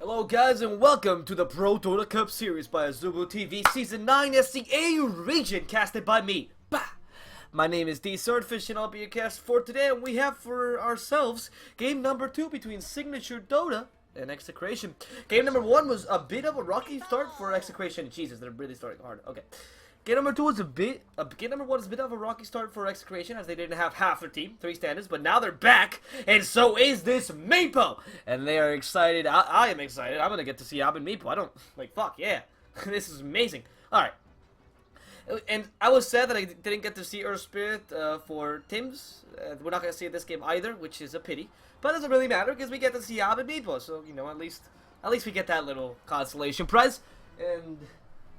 Hello guys and welcome to the ProDota Cup series by Azubu TV Season 9 as the A region casted by me. Bah! My name is DSwordfish and I'll be your cast for today, and we have for ourselves game number 2 between Signature.Trust and Execration. Game number 1 was a bit of a rocky start for Execration. Jesus, they're really starting hard. Okay. Game number 2 was game number 1 is a bit of a rocky start for Execration as they didn't have half their team, 3 standards, but now they're back, and so is this Meepo! And they are excited. I am excited. I'm gonna get to see Ab and Meepo. I don't, fuck, yeah. This is amazing. Alright. And I was sad that I didn't get to see Earth Spirit for Tim's. We're not gonna see it this game either, which is a pity. But it doesn't really matter because we get to see Ab and Meepo, so, you know, at least we get that little consolation prize. And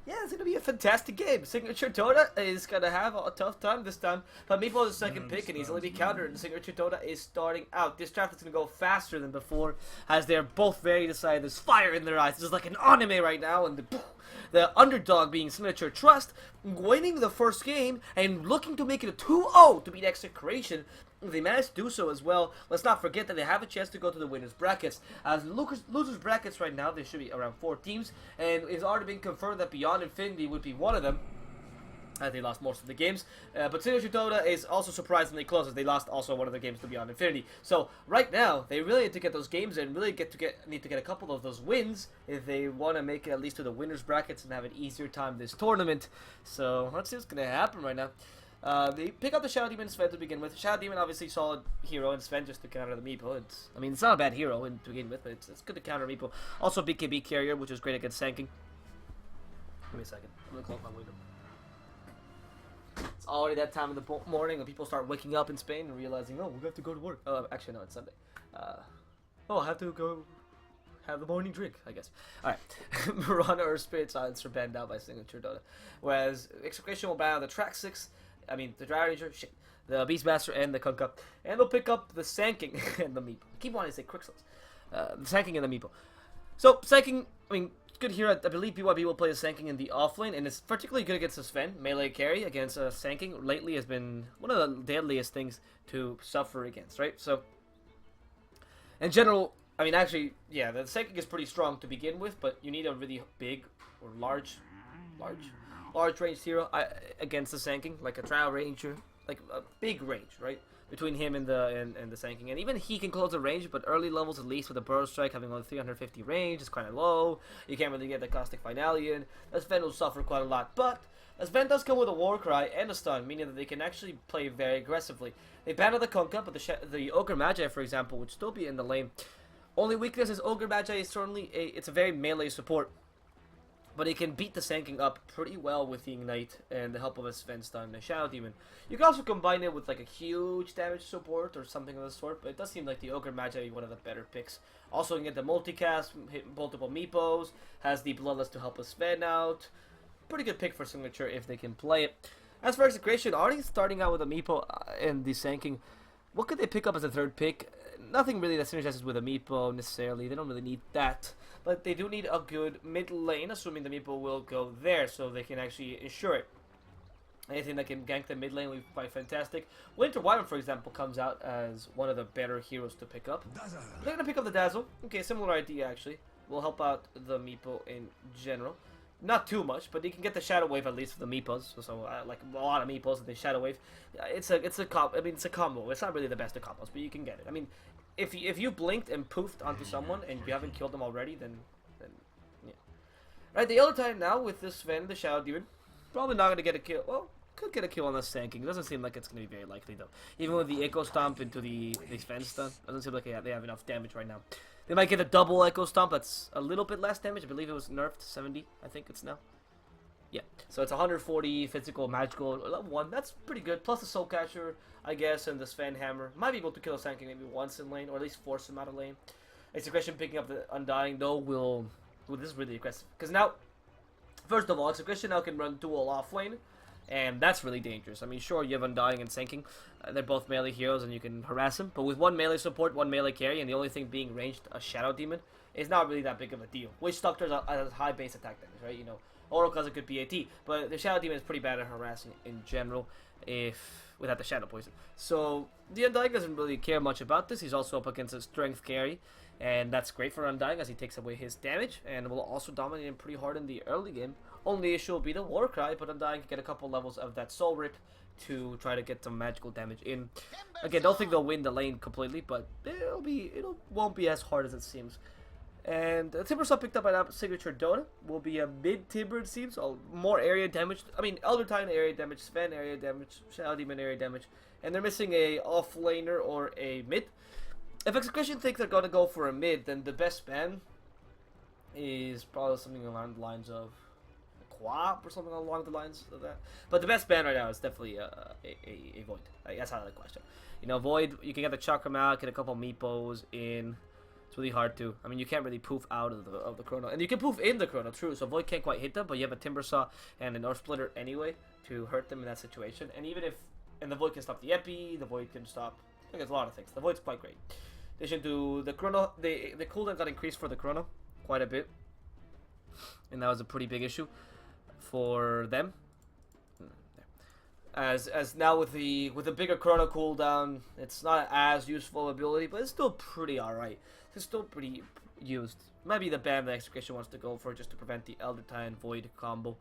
yeah, it's gonna be a fantastic game. Signature.Trust is gonna have a tough time this time, but Meepo is the second pick and easily be countered, and Signature.Trust is starting out. This draft is gonna go faster than before, as they're both very decided. There's fire in their eyes. This is like an anime right now, and the underdog being Signature.Trust, winning the first game and looking to make it a 2-0 to beat Execration. They managed to do so as well. Let's not forget that they have a chance to go to the winners brackets. As losers brackets right now, there should be around 4 teams, and it's already been confirmed that Beyond Infinity would be one of them. They lost most of the games, but Signature.Trust is also surprisingly close, as they lost also one of the games to Beyond Infinity. So right now, they really need to get those games in, really need to get a couple of those wins if they want to make it at least to the winners brackets and have an easier time this tournament. So let's see what's gonna happen right now. They pick up the Shadow Demon and Sven to begin with. Shadow Demon, obviously solid hero, and Sven just to counter the Meepo. It's not a bad hero to begin with, but it's good to counter Meepo. Also BKB carrier, which is great against Sanking. Give me a second. I'm gonna close my window. It's already that time in the morning when people start waking up in Spain and realizing, oh, we have to go to work. Actually, no, it's Sunday. I have to go have the morning drink, I guess. Alright. Mirana or Spirit Silence are banned out by Signature.Trust. Whereas Execration will ban out the Track 6, the Dry Ranger, the Beastmaster, and the Kunkka. And they'll pick up the Sanking and the Meepo. I keep wanting to say Crixels. The Sanking and the Meepo. So, Sanking, good here. I believe BYB will play the Sanking in the offlane, and it's particularly good against the Sven. Melee carry against Sanking lately has been one of the deadliest things to suffer against, right? So, in general, actually, yeah, the Sanking is pretty strong to begin with, but you need a really big or large ranged hero against the Sanking, like a Trial Ranger, like a big range, right? Between him and the Sanking, and even he can close the range, but early levels at least with a Burrow Strike having only 350 range is kind of low. You can't really get the Caustic Finale in. Sven will suffer quite a lot, but Sven does come with a War Cry and a stun, meaning that they can actually play very aggressively. They banned the Kunkka, but the Ogre Magi, for example, would still be in the lane. Only weakness is Ogre Magi is certainly it's a very melee support, but it can beat the Sanking up pretty well with the Ignite and the help of a Sven stun and a Shadow Demon. You can also combine it with like a huge damage support or something of the sort, but it does seem like the Ogre Magi is one of the better picks. Also, you can get the multicast, hit multiple Meepos, has the Bloodlust to help a Sven out. Pretty good pick for Signature if they can play it. As for Execration, already starting out with a Meepo and the Sanking, what could they pick up as a third pick? Nothing really that synergizes with a Meepo necessarily. They don't really need that. But they do need a good mid lane, assuming the Meepo will go there, so they can actually ensure it. Anything that can gank the mid lane will be quite fantastic. Winter Wyvern, for example, comes out as one of the better heroes to pick up. They're going to pick up the Dazzle. Okay, similar idea, actually. Will help out the Meepo in general. Not too much, but you can get the Shadow Wave at least for the Meepos. So like a lot of Meepos and the Shadow Wave. It's a combo. It's not really the best of combos, but you can get it. If you blinked and poofed onto someone and you haven't killed them already, then yeah. Right, the other time now with this Sven, the Shadow Demon, probably not gonna get a kill. Well, could get a kill on the Sanking. It doesn't seem like it's gonna be very likely though. Even with the Echo Stomp into the Sven stun, doesn't seem like they have enough damage right now. They might get a double Echo Stomp that's a little bit less damage. I believe it was nerfed 70. I think it's now. Yeah, so it's 140 physical, magical, level 1. That's pretty good. Plus the Soul Catcher, I guess, and the Sven Hammer. Might be able to kill a Sanking maybe once in lane, or at least force him out of lane. Execration picking up the Undying, though, will... Well, this is really aggressive. Because now, first of all, Execration now can run dual off lane, and that's really dangerous. Sure, you have Undying and Sanking. They're both melee heroes, and you can harass them. But with one melee support, one melee carry, and the only thing being ranged, a Shadow Demon, is not really that big of a deal. Which Doctors has high base attack damage, right? You know, Oracle has a good PAT, but the Shadow Demon is pretty bad at harassing in general without the Shadow Poison. So the Undying doesn't really care much about this. He's also up against a Strength carry, And that's great for Undying as he takes away his damage and will also dominate him pretty hard in the early game. Only issue will be the Warcry, but Undying can get a couple levels of that Soul Rip to try to get some magical damage in. Again, don't think they'll win the lane completely, but it won't be as hard as it seems. And the Timbersaw picked up by Signature.Trust will be a mid-Timber, it seems. More area damage. I mean, Elder Titan area damage, Sven area damage, Shadow Demon area damage. And they're missing a off-laner or a mid. If Execration think they're going to go for a mid, then the best ban is probably something along the lines of Quap or something along the lines of that. But the best ban right now is definitely a Void. Like, that's out of the question. You know, Void, you can get the Chakram out, get a couple Meepos in. It's really hard to. I mean, you can't really poof out of the Chrono. And you can poof in the Chrono, true. So Void can't quite hit them, but you have a Timbersaw and an Earth Splitter anyway to hurt them in that situation. And even if... And the Void can stop the Epi, the Void can stop... I think it's a lot of things. The Void's quite great. They should do the Chrono. The cooldown got increased for the Chrono quite a bit, and that was a pretty big issue for them. As now with the bigger Chrono cooldown, it's not as useful ability, but it's still pretty alright. It's still pretty used. Might be the ban that Execration wants to go for just to prevent the Elder Titan Void combo.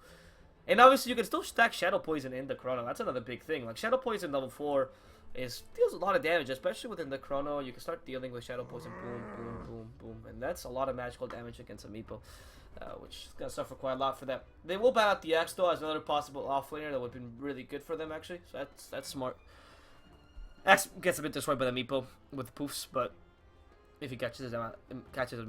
And obviously you can still stack Shadow Poison in the Chrono. That's another big thing. Like Shadow Poison level 4 deals a lot of damage, especially within the Chrono. You can start dealing with Shadow Poison, boom, boom, boom, boom, and that's a lot of magical damage against a Meepo, which is gonna suffer quite a lot for them. They will ban out the X though as another possible offlaner that would have been really good for them actually. So that's smart. X gets a bit destroyed by the Meepo with poofs, but if he catches them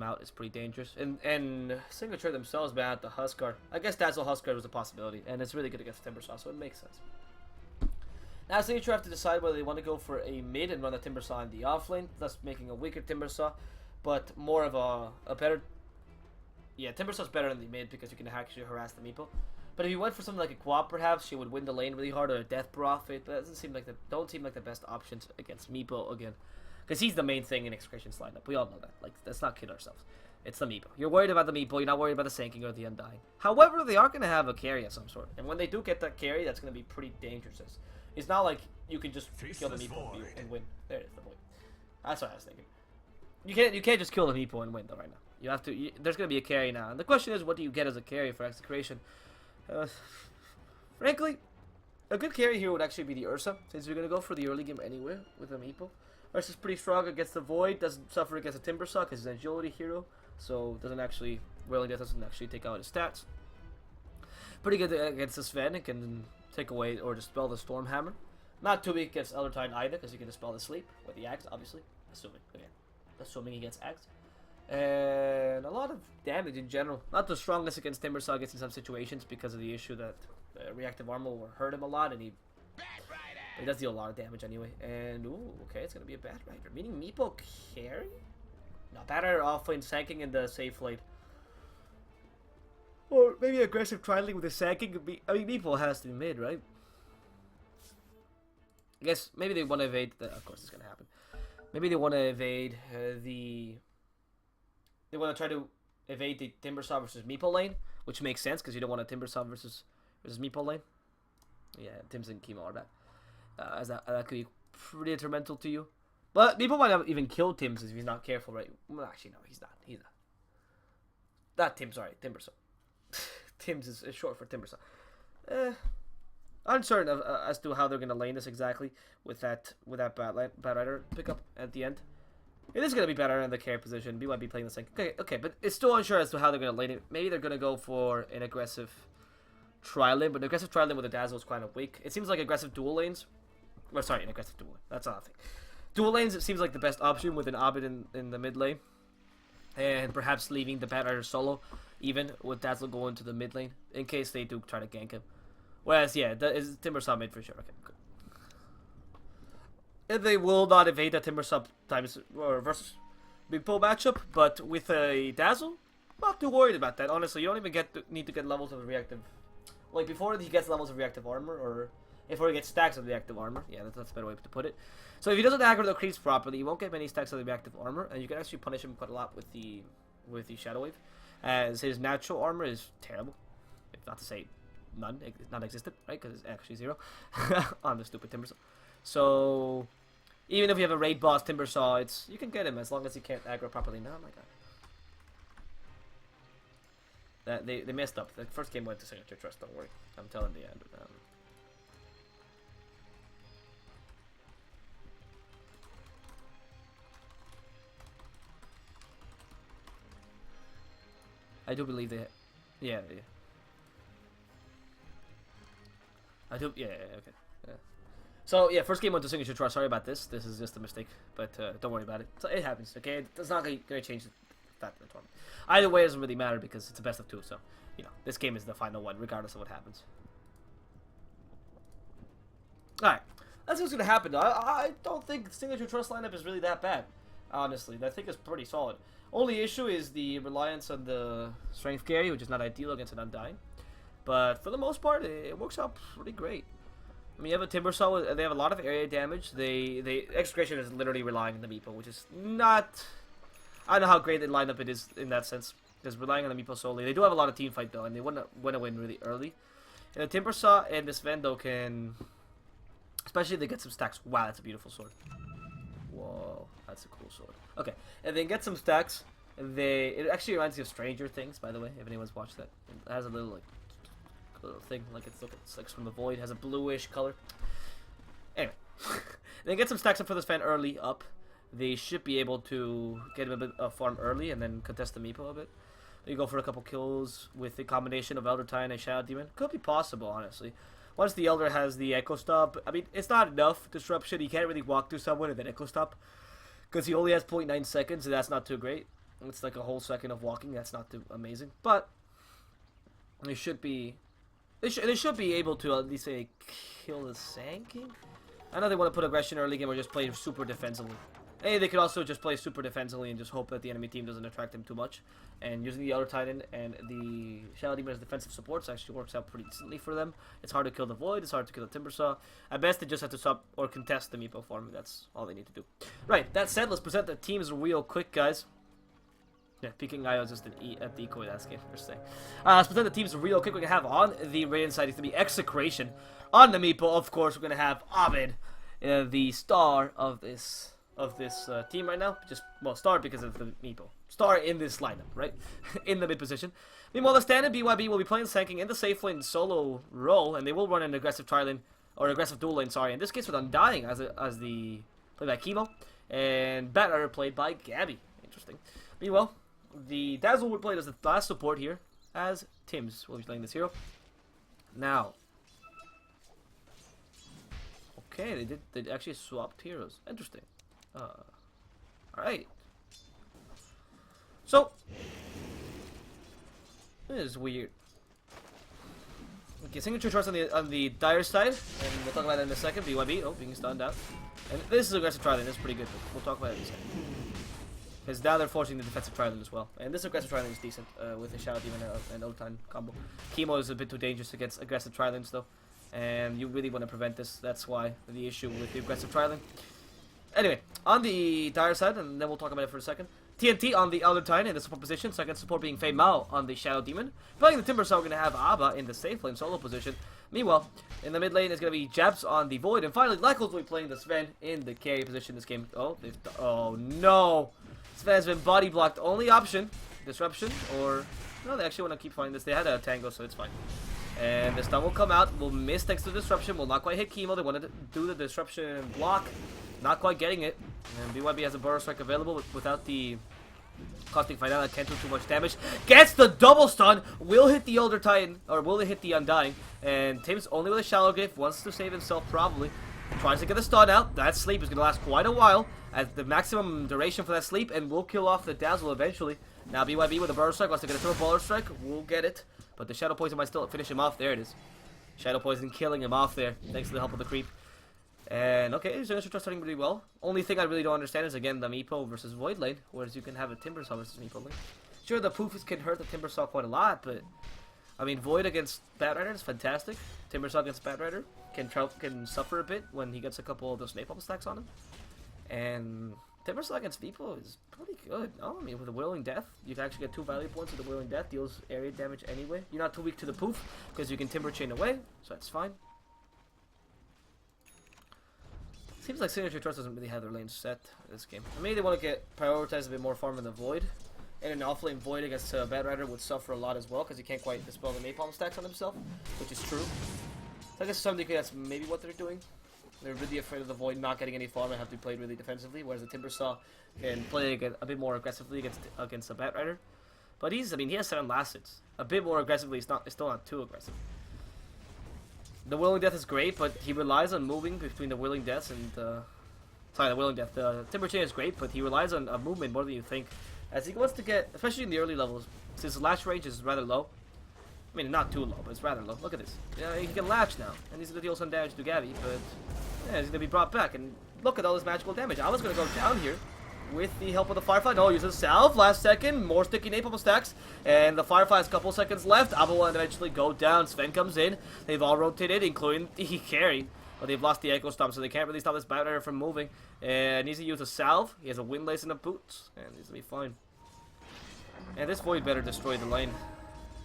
out, it's pretty dangerous. And Signature themselves ban out the Huskar. I guess Dazzle Huskar was a possibility, and it's really good against Timbersaw, so it makes sense. Now Signature have to decide whether they want to go for a mid and run the Timbersaw in the offlane, thus making a weaker Timbersaw, but more of a better... Yeah, Timbersaw's better in the mid because you can actually harass the Meepo. But if you went for something like a Quap, perhaps, she would win the lane really hard, or a Death Prophet, but that doesn't seem like don't seem like the best options against Meepo again. Because he's the main thing in Execration's lineup. We all know that. Like, let's not kid ourselves. It's the Meepo. You're worried about the Meepo, you're not worried about the Sanking or the Undying. However, they are going to have a carry of some sort. And when they do get that carry, that's going to be pretty dangerous. It's not like you can just kill the Meepo and win. There it is, the Void. That's what I was thinking. You can't just kill the Meepo and win though right now. You have to. There's going to be a carry now. And the question is, what do you get as a carry for Execration? Frankly, a good carry here would actually be the Ursa, since you're going to go for the early game anyway with the Meepo. Ursa's pretty strong against the Void, doesn't suffer against the Timbersaw because he's an agility hero, so doesn't actually take out his stats. Pretty good against the Sven, and can take away or dispel the Stormhammer. Not too weak against Elder Titan either, because you can dispel the Sleep with the Axe, obviously. Assuming he gets Axe. And a lot of damage in general. Not the strongest against Timbersaw gets in some situations because of the issue that reactive armor will hurt him a lot, and he does deal a lot of damage anyway. And ooh, okay, it's gonna be a Bat Rider. Meaning Meepo carry? No, Bat Rider offlane Sanking in the safe lane. Or maybe aggressive trialing with the Sanking could be. I mean, Meepo has to be mid, right? I guess maybe they want to evade. Of course, it's gonna happen. Maybe they want to evade They want to try to evade the Timbersaw versus Meepo lane, which makes sense because you don't want a Timbersaw versus Meepo lane. Yeah, Tim's and Chemo are bad. As that could be pretty detrimental to you. But Meepo might not even kill Tim's if he's not careful, right? Well, actually, no, he's not. He's not. Not Tim, sorry, Timbersaw. Tim's is short for Timbersaw. Uncertain as to how they're gonna lane this exactly with that Bat Rider pickup at the end. It is gonna be better in the carry position. B might be playing the same. Okay, but it's still unsure as to how they're gonna lane it. Maybe they're gonna go for an aggressive tri-lane, but an aggressive tri-lane with a Dazzle is kind of weak. It seems like aggressive dual lanes. Or sorry, an aggressive dual lane. That's another thing. Dual lanes, it seems like the best option with an Abid in the mid lane. And perhaps leaving the Bat Rider solo, even with Dazzle going to the mid lane, in case they do try to gank him. Whereas, yeah, that is Timbersaw mid for sure. Okay, good. And they will not evade that Timbersaw times or versus Meepo matchup, but with a Dazzle, not too worried about that. Honestly, you don't even need to get levels of reactive. Like before he gets levels of reactive armor, or before he gets stacks of reactive armor. Yeah, that's a better way to put it. So if he doesn't aggro the creeps properly, you won't get many stacks of the reactive armor, and you can actually punish him quite a lot with the Shadow Wave, as his natural armor is terrible, if not to say non-existent, right? Because it's actually 0 on the stupid Timbersaw. So Even if you have a raid boss Timbersaw, you can get him as long as you can't aggro properly. No, my god. They messed up. The first game went to Signature.Trust, don't worry. I'm telling you. I do believe they... Yeah. I do... Yeah, okay. Yeah. So, yeah, first game went to Signature.Trust. Sorry about this. This is just a mistake. But don't worry about it. So it happens, okay? It's not going to change the fact of the tournament. Either way, it doesn't really matter because it's a best of 2. So, you know, this game is the final one, regardless of what happens. Alright. That's what's going to happen, though. I don't think Signature.Trust lineup is really that bad. Honestly, I think it's pretty solid. Only issue is the reliance on the strength carry, which is not ideal against an Undying. But for the most part, it works out pretty great. I mean, you have a Timbersaw, they have a lot of area damage. Execration is literally relying on the Meepo, which is not... I don't know how great the lineup it is in that sense. Because relying on the Meepo solely. They do have a lot of team fight, though, and they want to win really early. And the Timbersaw and this Vendo can... Especially if they get some stacks. Wow, that's a beautiful sword. Whoa, that's a cool sword. Okay, and then get some stacks. It actually reminds me of Stranger Things, by the way, if anyone's watched that. It has a little thing, like it's like from the void, has a bluish color. Anyway, then get some stacks up for this fan early up. They should be able to get him a bit of farm early and then contest the Meepo a bit. You go for a couple kills with the combination of Elder Titan and Shadow Demon. Could be possible, honestly. Once the Elder has the Echo Stop, I mean, it's not enough disruption. He can't really walk through someone and then Echo Stop. Because he only has 0.9 seconds, and that's not too great. It's like a whole second of walking. That's not too amazing. But they should be able to at least say kill the Sand King. I know they want to put aggression early game or just play super defensively. Hey, they could also just play super defensively and just hope that the enemy team doesn't attract him too much. And using the Elder Titan and the Shadow Demon as defensive supports actually works out pretty decently for them. It's hard to kill the Void, it's hard to kill the Timbersaw. At best, they just have to stop or contest the Meepo farm. That's all they need to do. Right, that said, let's present the teams real quick, guys. Yeah, peeking IO is just an a decoy, that's interesting. Let's present the teams real quick. We're going to have on the Radiant side, it's going to be Execration. On the Meepo, of course, we're going to have Abed, the star of this team right now. Star because of the Meepo. Star in this lineup, right? In the mid position. Meanwhile, the standard BYB will be playing Sand King in the safe lane solo role, and they will run an aggressive tri lane, or aggressive dual lane, sorry. In this case with Undying as the played by Chemo, and Batrider played by Gabby. Interesting. Meanwhile, the Dazzle will play as the last support here, as Tims will be playing this hero. Now, okay, they actually swapped heroes. Interesting. Alright. So, this is weird. Okay, Signature.Trust on the Dire side, and we'll talk about that in a second. BYB, being stunned out. And this is aggressive tri lane, that's pretty good. We'll talk about it in a second. Because now they're forcing the defensive tri lane as well. And this aggressive tri lane is decent with the Shadow Demon and Elder Titan combo. Chemo is a bit too dangerous against aggressive tri lanes though. And you really want to prevent this. That's why the issue with the aggressive tri lane. Anyway, on the Dire side, and then we'll talk about it for a second. TNT on the Elder Titan in the support position, second support being Fei Mao on the Shadow Demon. Playing the Timbersaw, we're going to have Abba in the safe lane solo position. Meanwhile, in the mid lane is going to be Japs on the Void. And finally, Lycos will be playing the Sven in the carry position this game. Oh no! Sven has been body blocked. Only option, Disruption, or... No, they actually want to keep fighting this. They had a Tango, so it's fine. And the stun will come out. Will miss thanks to Disruption. Will not quite hit Chemo. They wanted to do the Disruption block. Not quite getting it. And BYB has a Burrow Strike available without the costing fight out. Can't do too much damage. Gets the double stun. Will hit the Elder Titan. Or will it hit the Undying. And Tim's only with a Shallow Gift. Wants to save himself probably. Tries to get the stun out. That sleep is going to last quite a while. At the maximum duration for that sleep. And will kill off the Dazzle eventually. Now BYB with a Burrow Strike. Wants to get a throw Baller Strike. Will get it. But the Shadow Poison might still finish him off. There it is. Shadow Poison killing him off there. Thanks to the help of the creep. And okay, Signature.Trust starting really well. Only thing I really don't understand is again the Meepo versus Void lane, whereas you can have a Timbersaw versus Meepo lane. Sure, the poofs can hurt the Timbersaw quite a lot, but I mean Void against Batrider is fantastic. Timbersaw against Batrider can suffer a bit when he gets a couple of those napalm stacks on him. And Timbersaw against Meepo is pretty good. No, I mean with the Whirling Death, you can actually get 2 value points with the Whirling Death, deals area damage anyway. You're not too weak to the poof because you can Timber Chain away, so that's fine. Seems like Signature.Trust doesn't really have their lanes set this game. Maybe they want to prioritize a bit more farm in the Void. And an offlane Void against Bad Rider would suffer a lot as well, because he can't quite dispel the napalm stacks on himself, which is true. So I guess to some degree that's maybe what they're doing. They're really afraid of the Void not getting any farm and have to be played really defensively, whereas the Timbersaw can play a bit more aggressively against the Bat Rider. But he has 7 last hits. A bit more aggressively, it's still not too aggressive. The Willing Death is great, but he relies on moving between the Willing Deaths and the Willing Death. The Timber Chain is great, but he relies on a movement more than you think. As he wants to get, especially in the early levels, since his latch range is rather low. I mean, not too low, but it's rather low. Look at this. Yeah, he can latch now, and he's going to deal some damage to Gabby, but yeah, he's going to be brought back. And look at all this magical damage. I was going to go down here with the help of the Firefly. No, uses Salve. Last second, more sticky napalm stacks, and the Firefly has a couple seconds left. Abba will eventually go down. Sven comes in. They've all rotated, including the carry. But they've lost the Echo Stomp, so they can't really stop this Bat Rider from moving. And needs to use a Salve. He has a Windlace and a Boots, and he's going to be fine. And this Void better destroy the lane.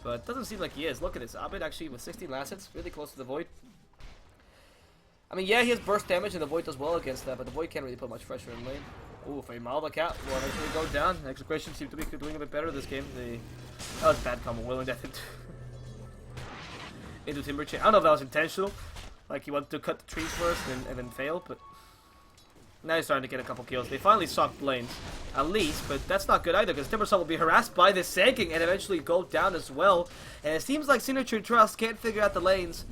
But it doesn't seem like he is. Look at this. Abed actually with 16 last hits, really close to the Void. I mean, yeah, he has burst damage and the Void does well against that, but the Void can't really put much pressure in lane. Ooh, Feymal the Cat will eventually go down. Execration seems to be doing a bit better this game. That was a bad combo. Willing Death into Timber Chain. I don't know if that was intentional. Like he wanted to cut the trees first and then fail, but now he's starting to get a couple kills. They finally sucked lanes, at least, but that's not good either, because Timbersaw will be harassed by this Sanking and eventually go down as well. And it seems like Signature.Trust can't figure out the lanes.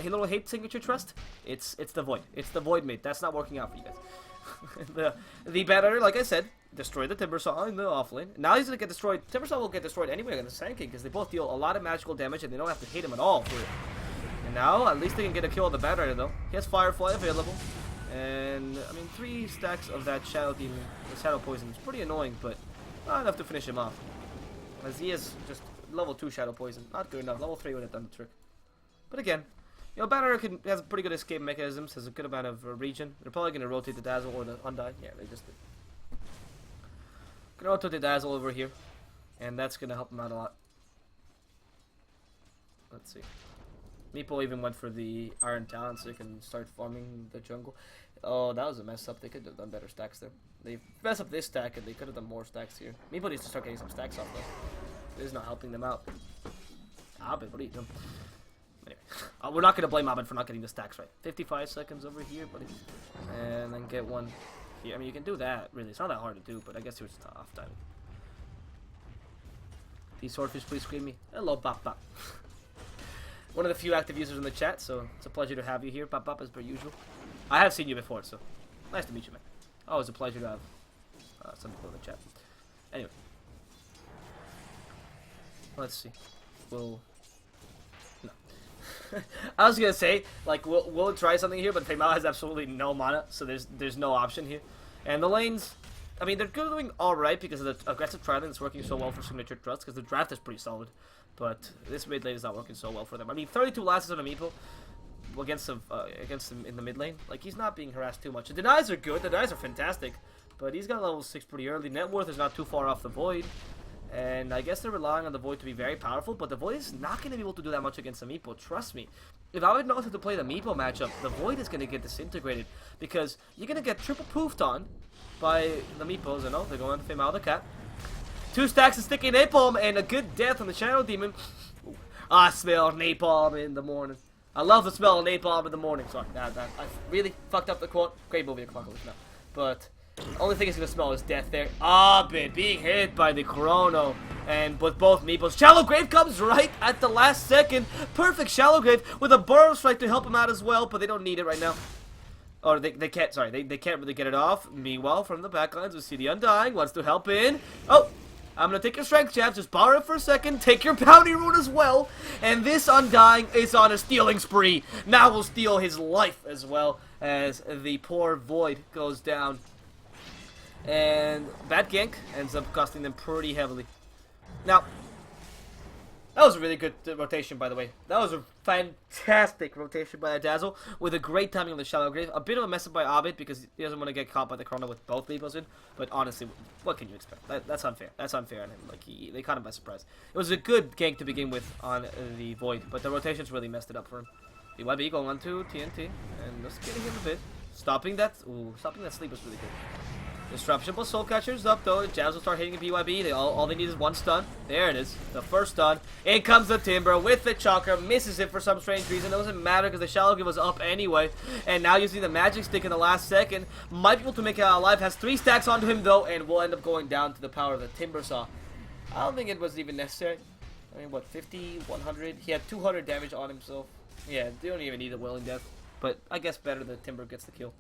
He little hates Signature.Trust. It's the Void. It's the Void mate. That's not working out for you guys. the Bat Rider, like I said, destroyed the Timbersaw in the offlane. Now he's gonna get destroyed. Timbersaw will get destroyed anyway against the Sanking, because they both deal a lot of magical damage and they don't have to hit him at all for it. And now, at least they can get a kill on the Bat Rider though. He has Firefly available. And, I mean, 3 stacks of that Shadow Demon, the Shadow Poison, is pretty annoying, but not enough to finish him off. As he is just level 2 Shadow Poison. Not good enough. Level 3 would have done the trick. But again, you know, Banner has pretty good escape mechanisms, has a good amount of regen. They're probably going to rotate the Dazzle or the Undyne. Yeah, they just did. Going to rotate the Dazzle over here, and that's going to help them out a lot. Let's see. Meeple even went for the Iron Talent so they can start farming the jungle. Oh, that was a mess up. They could have done better stacks there. They messed up this stack and they could have done more stacks here. Meeple needs to start getting some stacks off though. It is not helping them out. Abed, what are you doing? Anyway, we're not going to blame Abed for not getting the stacks right. 55 seconds over here, buddy. And then get one here. I mean, you can do that, really. It's not that hard to do, but I guess it was tough time. DSwordfish, please screen me. Hello, Bop Bop. One of the few active users in the chat, so it's a pleasure to have you here, Bop Bop, as per usual. I have seen you before, so nice to meet you, man. Always a pleasure to have some people in the chat. Anyway, let's see. No. I was gonna say, like, we'll try something here, but Feymal has absolutely no mana, so there's no option here. And the lanes, I mean, they're doing all right because of the aggressive trialing that's working so well for Signature.Trust, because the draft is pretty solid. But this mid lane is not working so well for them. I mean, 32 last on a Meeple against him in the mid lane. Like, he's not being harassed too much. The denies are good. The denies are fantastic. But he's got level 6 pretty early. Net worth is not too far off the Void. And I guess they're relying on the Void to be very powerful. But the Void is not going to be able to do that much against the Meeple. Trust me. If I would know how to play the Meeple matchup, the Void is going to get disintegrated. Because you're going to get triple poofed on by the Meeples. You know, they're going to Feymal the Cat. 2 stacks of sticky napalm and a good death on the Shadow Demon. I smell napalm in the morning. I love the smell of napalm in the morning. Sorry, I really fucked up the quote. Great movie, Apocalypse Now. But the only thing it's gonna smell is death there. Abed being hit by the Chrono. And with both Meeples. Shallow Grave comes right at the last second. Perfect Shallow Grave with a Burrow Strike to help him out as well, but they don't need it right now. Or they can't, sorry, they can't really get it off. Meanwhile, from the backlines, we see the Undying wants to help in. Oh! I'm gonna take your strength jabs, just borrow it for a second, take your bounty rune as well, and this Undying is on a stealing spree. Now we'll steal his life as well, as the poor Void goes down. And bad gank ends up costing them pretty heavily. Now, that was a really good rotation, by the way. That was a fantastic rotation by Dazzle, with a great timing on the Shallow Grave. A bit of a mess up by Abed, because he doesn't want to get caught by the Chrono with both Meeples in. But honestly, what can you expect? That's unfair. That's unfair on him. Like, they caught him by surprise. It was a good gank to begin with on the Void, but the rotations really messed it up for him. The Web Eagle onto TNT, and just getting him a bit. Stopping that sleep was really good. Disruption plus Soul Catcher's up though. Jazz will start hitting a BYB. All they need is one stun. There it is. The first stun. In comes the Timber with the Chakra. Misses it for some strange reason. It doesn't matter because the Shallow Give was up anyway. And now using the Magic Stick in the last second. Might be able to make it out alive. Has 3 stacks onto him though. And will end up going down to the power of the Timber Saw. I don't think it was even necessary. I mean, what, 50, 100? He had 200 damage on himself. Yeah, they don't even need a Willing Death. But I guess better the Timber gets the kill.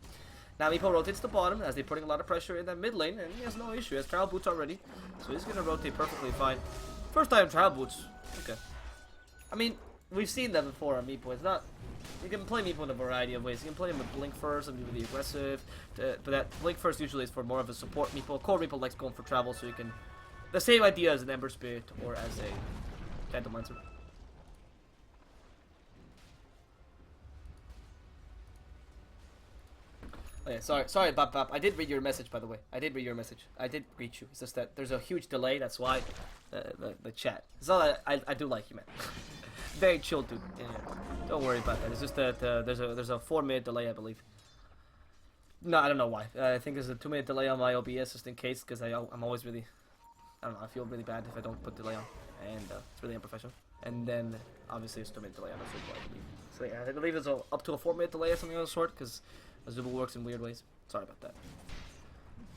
Now Meepo rotates the bottom as they're putting a lot of pressure in that mid lane, and he has no issue. He has Trial Boots already, so he's going to rotate perfectly fine. First time Trial Boots. Okay. I mean, we've seen that before on Meepo. It's not... You can play Meepo in a variety of ways. You can play him with Blink first and be really aggressive, but that Blink first usually is for more of a support Meepo. Core Meepo likes going for travel, so you can... The same idea as an Ember Spirit or as a Phantom Lancer. Oh yeah, sorry, Bap. I did read your message, by the way. I did read your message. I did greet you. It's just that there's a huge delay. That's why the chat. It's all I do like you, man. Very chill, dude. Yeah, don't worry about that. It's just that there's a 4-minute delay, I believe. No, I don't know why. I think there's a 2-minute delay on my OBS just in case, because I'm always really, I don't know. I feel really bad if I don't put delay on, and it's really unprofessional. And then obviously it's 2-minute delay on the Zubul, I believe. So yeah, I believe there's up to a 4-minute delay or something of the sort, because Zubul works in weird ways. Sorry about that.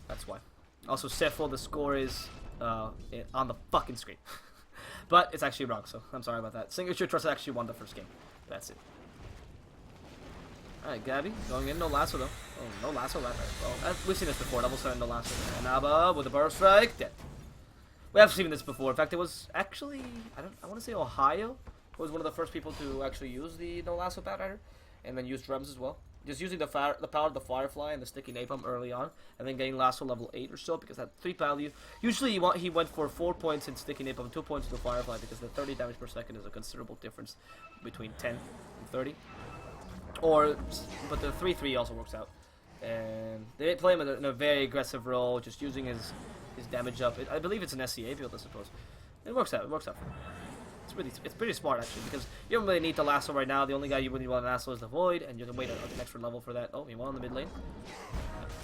That's why. Also, Sephiroth, the score is on the fucking screen. But it's actually wrong, so I'm sorry about that. Signature.Trust actually won the first game. That's it. Alright, Gabby, going in, no lasso though. Oh, no lasso, well, we've seen this before, double 7, no lasso. And Abba with a burst strike, dead. We have seen this before. In fact, it was actually, I want to say Ohio was one of the first people to actually use the no lasso Bat Rider, and then use drums as well. Just using the power of the Firefly and the Sticky Napalm early on, and then getting lasso level 8 or so because that 3 value. Usually he went for 4 points in Sticky Napalm, 2 points to the Firefly because the 30 damage per second is a considerable difference between 10 and 30. But the 3-3 also works out. And they play him in a very aggressive role, just using his damage up. I believe it's an SCA build, I suppose. It works out. It works out for him. It's pretty smart actually because you don't really need the lasso right now. The only guy you really want to lasso is the Void, and you can wait an extra level for that. Oh, he won on the mid lane.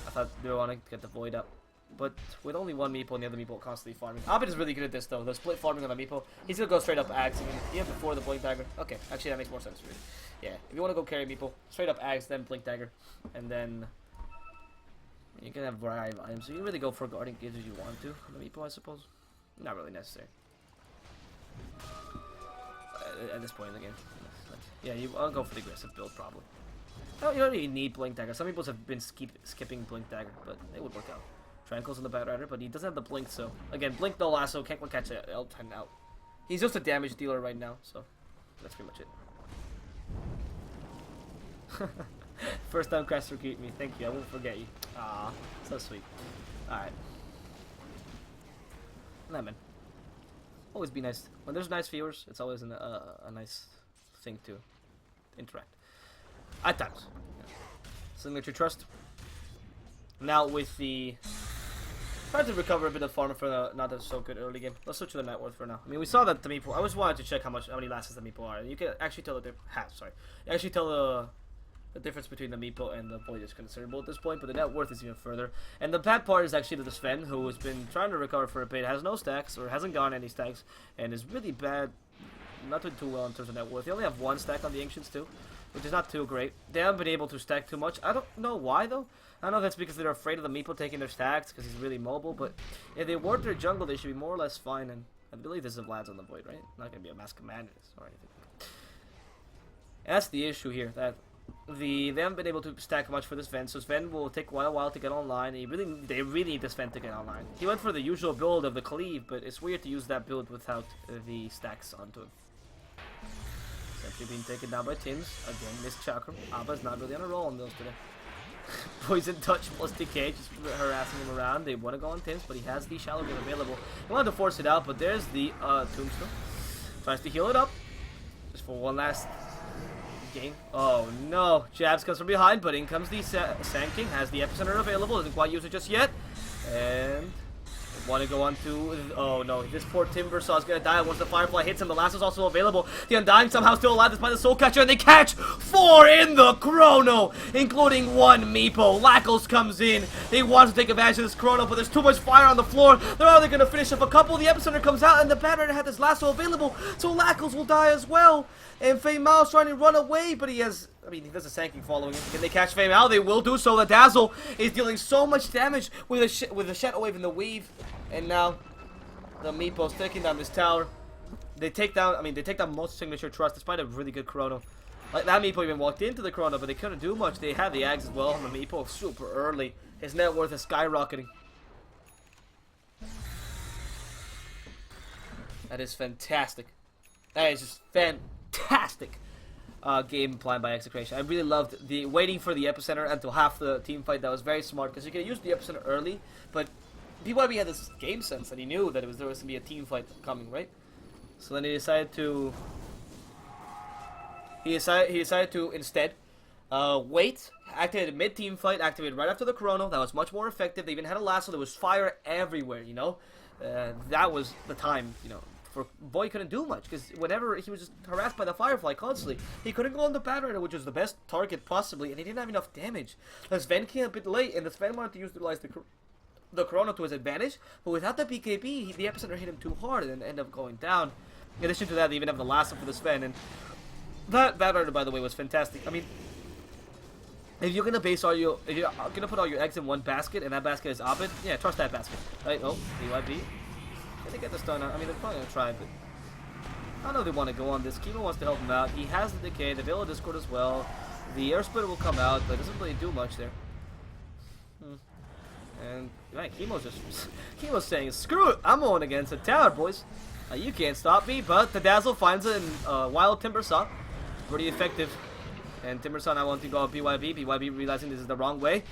I thought they were wanting to get the Void up, but with only one Meepo and the other Meepo constantly farming. Abed is really good at this though. The split farming on the Meepo. He's gonna go straight up Axe even before the Blink Dagger. Okay, actually that makes more sense. Really. Yeah, if you want to go carry Meepo, straight up Axe, then Blink Dagger, and then you can have a variety of items. So you really go for Guardian Gives if you want to on the Meepo, I suppose. Not really necessary. At this point in the game. Yeah, I'll go for the aggressive build probably. You don't really need Blink Dagger. Some people have been skipping Blink Dagger, but it would work out. Tranquil's on the Bat Rider, but he doesn't have the Blink, so again, Blink no lasso, can't catch it L10 out. He's just a damage dealer right now, so that's pretty much it. First time Craster greet me, thank you, I won't forget you. Ah, so sweet. Alright. Nah, man. Always be nice. When there's nice viewers, it's always a nice thing to interact. At times. Yeah. Signature.Trust. Now with the... Trying to recover a bit of farm for the not so good early game. Let's switch to the net worth for now. I mean, we saw that the Meepo... I always wanted to check how many lasses the Meepo are. You can actually tell the difference... You actually tell the difference between the Meepo and the Void is considerable at this point, but the net worth is even further. And the bad part is actually that the Sven, who has been trying to recover for a bit, has no stacks, or hasn't gotten any stacks, and is really bad, not doing too well in terms of net worth. They only have 1 stack on the Ancients too, which is not too great. They haven't been able to stack too much. I don't know why though. I don't know if that's because they're afraid of the Meepo taking their stacks, because he's really mobile, but if they ward their jungle, they should be more or less fine, and I believe this is Vlad's on the Void, right? Not going to be a mass command or anything. And that's the issue here, that they haven't been able to stack much for this Sven, so Sven will take quite a while to get online. They really need this Sven to get online. He went for the usual build of the Cleave, but it's weird to use that build without the stacks onto him. Essentially being taken down by Tims. Again, missed Chakram. Abba's not really on a roll on those today. Poison Touch plus decay, just harassing him around. They want to go on Tims, but he has the Shallow Game available. He wanted to force it out, but there's the Tombstone. Tries to heal it up. Just for one last game. Oh no, Jabs comes from behind, but in comes the Sand King, has the Epicenter available, doesn't quite use it just yet, and Want to go on to... Oh no, this poor Timbersaw is going to die once the Firefly hits him. The last is also available. The Undying somehow still alive despite the Soul Catcher, and they catch 4 in the Chrono, including 1 Meepo. Lackles comes in. They want to take advantage of this Chrono, but there's too much fire on the floor. They're only going to finish up a couple. The Epicenter comes out, and the Batman had this lasso available, so Lackles will die as well. And Fei Mao's trying to run away, but he has... I mean, he does a Sanking following him. Can they catch Fei Mao? They will do so. The Dazzle is dealing so much damage with the Shadow Wave and the Weave. And now, the Meepo's taking down this tower. They take down, they take down most Signature.Trust despite a really good Chrono. Like, that Meepo even walked into the Chrono, but they couldn't do much. They had the Ags as well, and the Meepo super early. His net worth is skyrocketing. That is fantastic. That is just fantastic. Game plan by Execration. I really loved the waiting for the Epicenter until half the team fight. That was very smart because you can use the Epicenter early, but BYB had this game sense that he knew that there was going to be a team fight coming, right? So then he decided to instead wait, activated mid-team fight, activated right after the Chrono. That was much more effective. They even had a lasso. There was fire everywhere, you know. That was the time, you know. For Boy couldn't do much because whenever he was just harassed by the Firefly constantly, he couldn't go on the Bat Rider, which was the best target possibly, and he didn't have enough damage. The Sven came a bit late, and the Sven wanted to utilize the Chrono to his advantage, but without the BKB, the Epicenter hit him too hard and ended up going down. In addition to that, they even have the lasso for the Sven, and that Bat Rider, by the way, was fantastic. I mean, if you're gonna put all your eggs in one basket, and that basket is Abed, yeah, trust that basket, right? Oh, BYB. Can they get the stun out? I mean, they're probably gonna try, but I don't know if they want to go on this. Kimo wants to help him out. He has the Decay, the Veil of Discord as well. The Air Splitter will come out, but it doesn't really do much there. And man, Kimo's saying, screw it, I'm going against the tower, boys. You can't stop me, but the Dazzle finds it in Wild Timbersaw. Pretty effective. And Timbersaw now wanting to go BYB. BYB realizing this is the wrong way.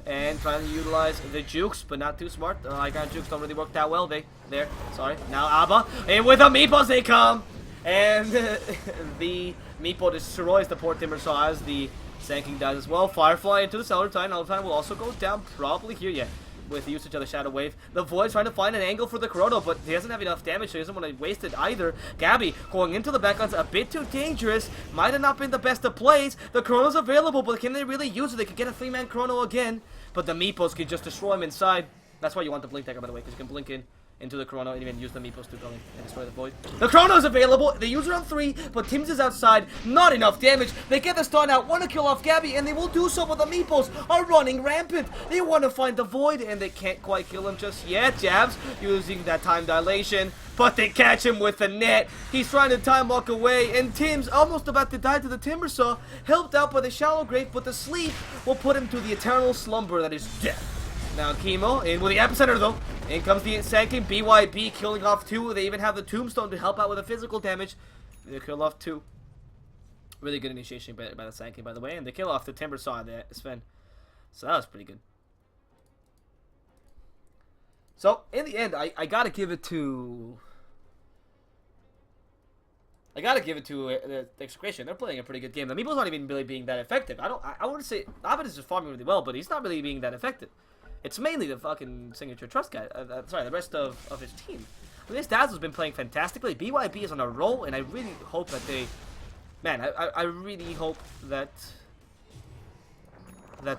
And trying to utilize the jukes, but not too smart. The Icon jukes don't really work that well. Sorry. Now Abba. And with the Meepos they come. And the Meepo destroys the poor Timbersaw as the Sanking dies as well. Firefly into the Cellartine. Cellartine will also go down probably here, yeah, with the usage of the Shadow Wave. The Void's trying to find an angle for the Chrono, but he doesn't have enough damage, so he doesn't want to waste it either. Gabby going into the backline's a bit too dangerous. Might have not been the best of plays. The Chrono's available, but can they really use it? They could get a 3-man Chrono again, but the Meepos can just destroy him inside. That's why you want the Blink Dagger, by the way, because you can blink into the Chrono and even use the Meepos to go in and destroy the Void. The Chrono is available. They use it on 3, but Tim's is outside. Not enough damage. They get the stun out, want to kill off Gabby, and they will do so, but the Meepos are running rampant. They want to find the Void, and they can't quite kill him just yet. Jabs using that time dilation, but they catch him with the net. He's trying to time walk away, and Tim's almost about to die to the Timbersaw, helped out by the Shallow Grave, but the sleep will put him to the eternal slumber that is death. Now Chemo in with the Epicenter though. In comes the Sanking. BYB killing off 2. They even have the Tombstone to help out with the physical damage. They kill off 2. Really good initiation by the Sanking, by the way. And they kill off the Timbersaw and the Sven. So that was pretty good. So in the end, I gotta give it to... the Execration. They're playing a pretty good game. The Meeple's not even really being that effective. I wouldn't say Abed is just farming really well, but he's not really being that effective. It's mainly the fucking Signature.Trust guy. Sorry, the rest of his team. I mean, this Dazzle's been playing fantastically. BYB is on a roll, and I really hope that they... Man, I really hope that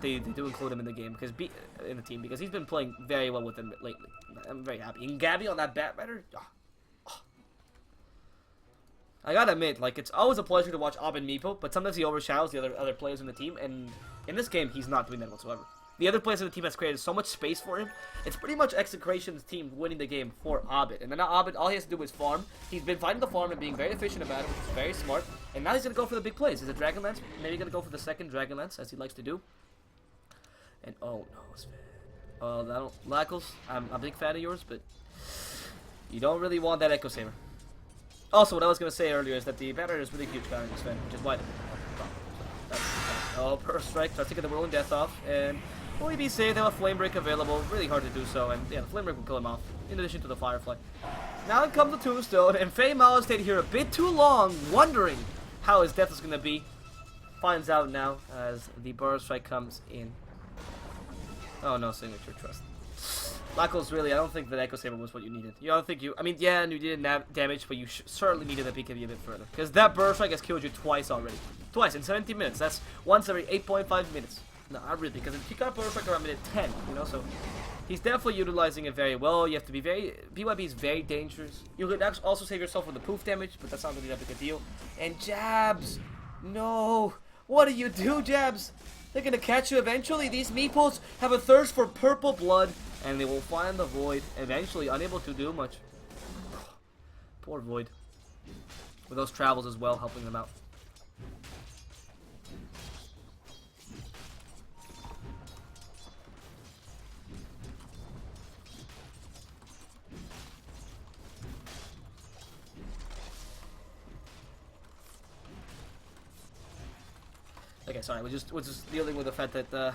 they do include him in the game, because in the team, because he's been playing very well with them lately. I'm very happy. And Gabby on that Bat Rider... I gotta admit, like, it's always a pleasure to watch Abed Meepo, but sometimes he overshadows the other players in the team, and in this game, he's not doing that whatsoever. The other players in the team has created so much space for him. It's pretty much Execration's team winning the game for Abed. And then now Abed, all he has to do is farm. He's been fighting the farm and being very efficient about it, which is very smart. And now he's going to go for the big plays. Is it Dragonlance? Maybe going to go for the second Dragonlance, as he likes to do. And, oh, no. Lackles, I'm a big fan of yours, but you don't really want that Echo Saber. Also, what I was going to say earlier is that the banner is really huge banner in this fan, which is why. Oh, Burst Strike, tries to get the Whirling Death off, and will he be safe? They have a Flame Break available, really hard to do so, and yeah, the Flame Break will kill him off, in addition to the Firefly. Now in comes the Tombstone, and Fei Mao stayed here a bit too long, wondering how his death is going to be. Finds out now, as the Burst Strike comes in. Oh no, Signature.Trust. Lackles, really, I don't think that Echo Saber was what you needed. You don't think you... I mean, yeah, you did damage, but you certainly needed the BKB a bit further. Because that Burst Strike has killed you twice already. Twice, in 17 minutes. That's once every 8.5 minutes. No, not really, because if you got Burst Strike around minute 10, you know, so... He's definitely utilizing it very well. You have to be very... BYB is very dangerous. You could also save yourself from the poof damage, but that's not really that big a deal. And Jabs! No! What do you do, Jabs? They're gonna catch you eventually. These meeples have a thirst for purple blood, and they will find the Void, eventually unable to do much. Poor Void. With those travels as well, helping them out. Okay, sorry, we're just dealing with the fact that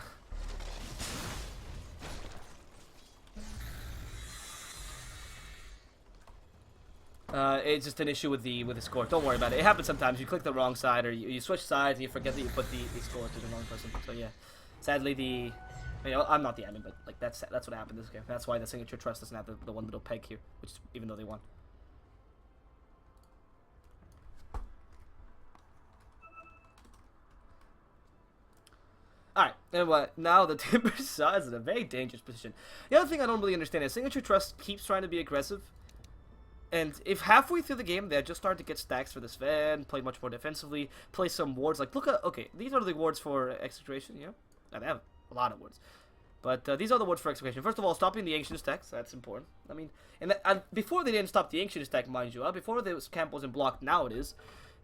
it's just an issue with the score. Don't worry about it. It happens sometimes. You click the wrong side, or you switch sides, and you forget that you put the score to the wrong person. So yeah, sadly I'm not the admin, but like that's what happened this game. That's why the Signature.Trust doesn't have the one little peg here, which even though they won. Alright, anyway, now the Timber Saw is in a very dangerous position. The other thing I don't really understand is Signature.Trust keeps trying to be aggressive. And if halfway through the game they just start to get stacks for this Sven, play much more defensively, play some wards, like look at, okay, these are the wards for Execration, yeah? Now, they have a lot of wards. But these are the wards for Execration. First of all, stopping the Ancient stacks, that's important. I mean, and before they didn't stop the Ancient stack, mind you, before the camp wasn't blocked, now it is.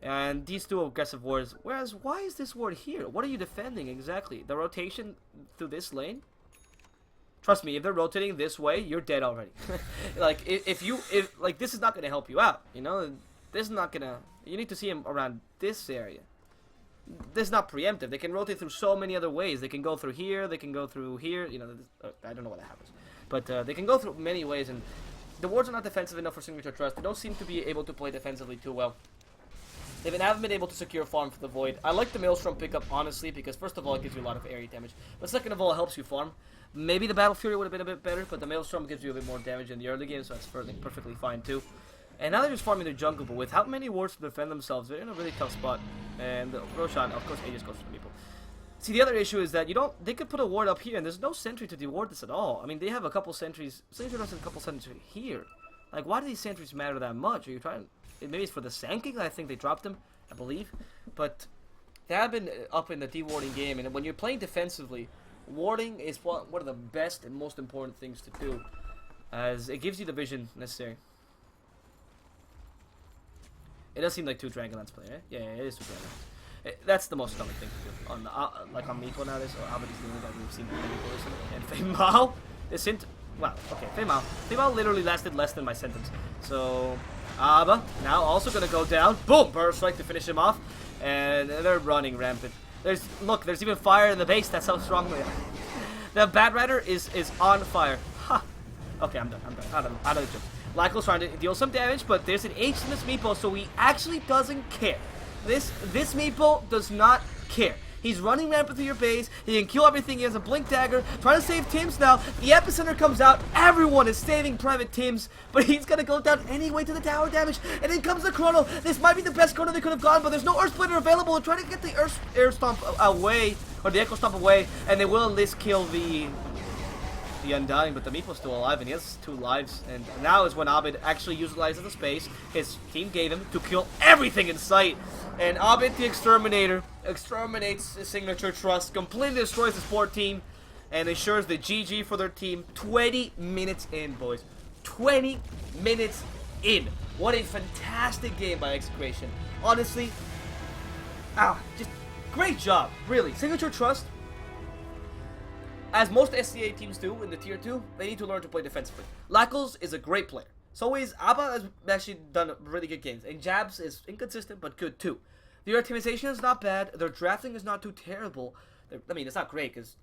And these two aggressive wards. Whereas, why is this ward here? What are you defending exactly? The rotation through this lane? Trust me, if they're rotating this way, you're dead already. Like, if like, this is not going to help you out, you know? This is not going to... You need to see him around this area. This is not preemptive. They can rotate through so many other ways. They can go through here, they can go through here, you know, I don't know what that happens. But they can go through many ways, and the wards are not defensive enough for Signature.Trust. They don't seem to be able to play defensively too well. They haven't been able to secure farm for the Void. I like the Maelstrom pickup, honestly, because first of all, it gives you a lot of area damage. But second of all, it helps you farm. Maybe the Battle Fury would have been a bit better, but the Maelstrom gives you a bit more damage in the early game, so that's perfectly fine too. And now they're just farming their jungle, but without many wards to defend themselves, they're in a really tough spot. And Roshan, of course, Aegis goes for the people. See, the other issue is that they could put a ward up here, and there's no sentry to deward this at all. I mean, they have a couple sentries. Signature has a couple sentries here. Like, why do these sentries matter that much? Are you trying? Maybe it's for the Sanking. I think they dropped them, I believe. But they have been up in the dewarding game, and when you're playing defensively, warding is one of the best and most important things to do, as it gives you the vision necessary. It does seem like two Dragonlance play, eh? Yeah, it is two Dragonlance. That's the most common thing to do on like on Meepo nowadays. Or Abadi's the only guy we've seen and Fei Mao. This hint. Wow. Okay, Fei Mao. Fei Mao literally lasted less than my sentence. So Abba now also gonna go down. Boom! Burst Strike to finish him off, and they're running rampant. There's even fire in the base. That's how strong they are. The Bat Rider is on fire. Ha! Okay, I'm done. Out of the gym. Lykel's trying to deal some damage, but there's an H in this Meepo, so he actually doesn't care. This Meepo does not care. He's running rampant through your base. He can kill everything. He has a Blink Dagger. Trying to save Tims now. The Epicenter comes out. Everyone is saving Private Tims, but he's going to go down anyway to the tower damage. And then comes the Chrono. This might be the best Chrono they could have gone, but there's no Earth Splitter available. They're trying to get the Air Stomp away, or the Echo Stomp away, and they will at least kill the Undying, but the Meepo's still alive, and he has 2 lives. And now is when Abid actually utilizes the space his team gave him to kill everything in sight. And Abid, the Exterminator, exterminates his Signature.Trust, completely destroys his support team, and ensures the GG for their team. 20 minutes in, boys. 20 minutes in. What a fantastic game by Execration. Honestly, just great job, really. Signature.Trust, as most SCA teams do in the Tier 2, they need to learn to play defensively. Lackles is a great player. So is Abba has actually done really good games. And Jabs is inconsistent, but good too. Their optimization is not bad. Their drafting is not too terrible. I mean, it's not great, because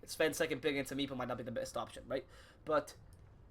Sven second pick against a Meepo might not be the best option, right? But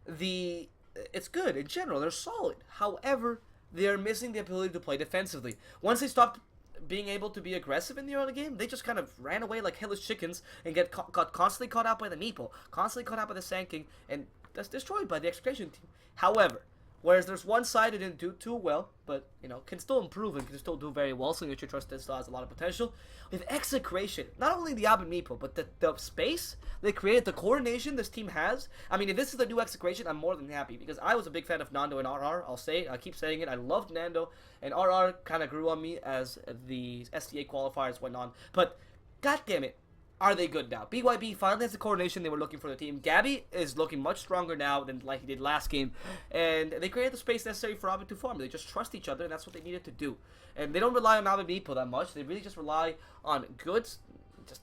it's good in general. They're solid. However, they are missing the ability to play defensively. Once they stopped being able to be aggressive in the early game. They just kind of ran away like hellish chickens and got constantly caught out by the Meeple, constantly caught out by the Sand King, and that's destroyed by the Execration team. However, whereas there's one side who didn't do too well, but, you know, can still improve and can still do very well. Signature.Trust still has a lot of potential. With Execration, not only the Ab and Meeple, but the space they created, the coordination this team has. I mean, if this is the new Execration, I'm more than happy, because I was a big fan of Nando and RR. I keep saying it. I loved Nando, and RR kind of grew on me as the STA qualifiers went on. But, god damn it, are they good now? BYB finally has the coordination they were looking for the team. Gabby is looking much stronger now than like he did last game. And they created the space necessary for Abed to farm. They just trust each other, and that's what they needed to do. And they don't rely on Abed Meeple that much. They really just rely on just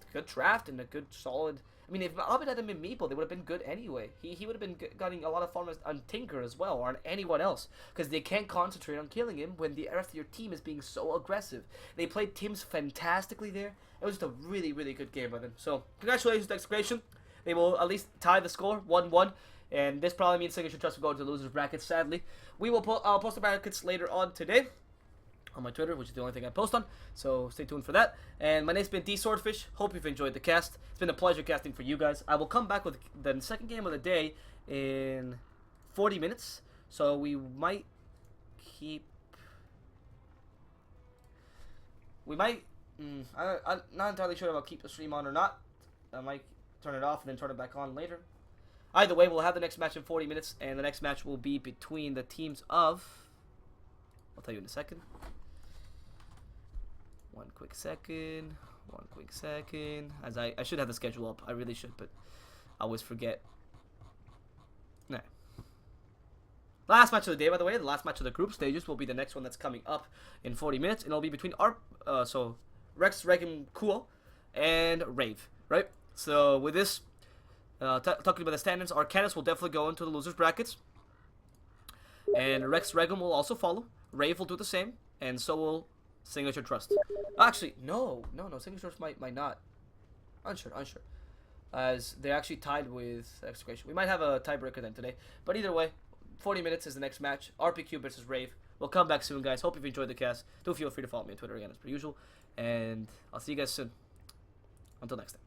a good draft and a good solid... I mean, if Abed hadn't been Meeple, they would have been good anyway. He would have been getting a lot of farmers on Tinker as well, or on anyone else. Because they can't concentrate on killing him when the rest of your team is being so aggressive. They played teams fantastically there. It was just a really, really good game by them. So, congratulations to Execration. They will at least tie the score, 1-1. And this probably means Signature.Trust will go into the losers bracket, sadly. I'll post the brackets later on today on my Twitter, which is the only thing I post on. So, stay tuned for that. And my name's been DSwordfish. Hope you've enjoyed the cast. It's been a pleasure casting for you guys. I will come back with the second game of the day in 40 minutes. So, we might keep... I'm not entirely sure if I'll keep the stream on or not. I might turn it off and then turn it back on later. Either way, we'll have the next match in 40 minutes, and the next match will be between the teams of... I'll tell you in a second. One quick second. As I should have the schedule up. I really should, but I always forget. Nah. Last match of the day, by the way, the last match of the group stages will be the next one that's coming up in 40 minutes, and it'll be between Rex, Regum, Cool, and Rave, right? So with this, talking about the standings, Arcanus will definitely go into the losers brackets, and Rex Regum will also follow. Rave will do the same, and so will Signature.Trust. Actually, no, Signature.Trust might not. Unsure. As they're actually tied with Execration. We might have a tiebreaker then today, but either way, 40 minutes is the next match. RPQ versus Rave. We'll come back soon, guys. Hope you've enjoyed the cast. Do feel free to follow me on Twitter again, as per usual. And I'll see you guys soon. Until next time.